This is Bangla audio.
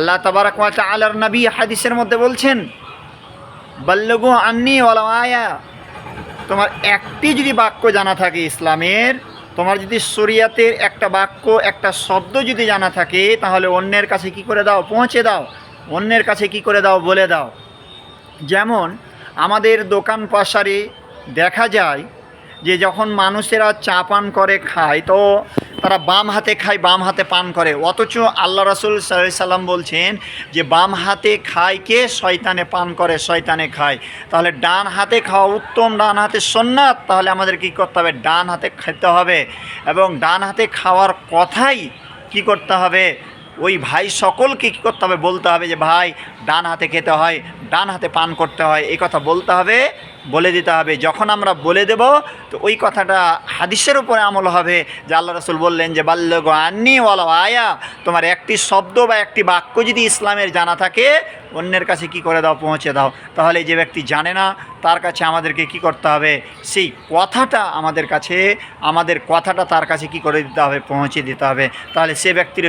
আল্লাহ তাবারাক ওয়া তাআলার নবী হাদিসের মধ্যে বলছেন, বাল্লিগু আন্নী ওয়ালাউ আয়া। তোমার একটি যদি বাক্য জানা থাকে ইসলামের, তোমার যদি শরিয়াতের একটা বাক্য, একটা শব্দ যদি জানা থাকে, তাহলে অন্যের কাছে কি করে দাও? পৌঁছে দাও। অন্যের কাছে কি করে দাও? বলে দাও। যেমন আমাদের দোকান পাশারে দেখা যায় যে যখন মানুষেরা চা পান করে খায়, তো তারা বাম হাতে খায়, বাম হাতে পান করে, অথচ আল্লাহ রাসূল সাল্লাল্লাহু আলাইহি সাল্লাম বলছেন যে বাম হাতে খায় কে? শয়তানে পান করে, শয়তানে খায়। তাহলে ডান হাতে খাওয়া উত্তম, ডান হাতে সুন্নাত। তাহলে আমাদের কী করতে হবে? ডান হাতে খেতে হবে, এবং ডান হাতে খাওয়ার কথাই কি করতে হবে? ওই ভাই সকলকে কী করতে হবে? বলতে হবে যে ভাই ডান হাতে খেতে হয়, ডান হাতে পান করতে হয়, এই কথা বলতে হবে, বলে দিতে হবে। যখন আমরা বলে দেব, তো ওই কথাটা হাদিসের উপরে আমল হবে, যে আল্লাহ রাসূল বললেন যে বাল্লিগু আন্নী ওয়ালাউ আয়া। তোমার একটি শব্দ বা একটি বাক্য যদি ইসলামের জানা থাকে, অন্যের কাছে কি করে দাও? পৌঁছে দাও। তাহলে যে ব্যক্তি জানে না, তার কাছে আমাদেরকে কি করতে হবে? সেই কথাটা আমাদের কথাটা তার কাছে কি করে দিতে হবে? পৌঁছে দিতে হবে। তাহলে সে ব্যক্তির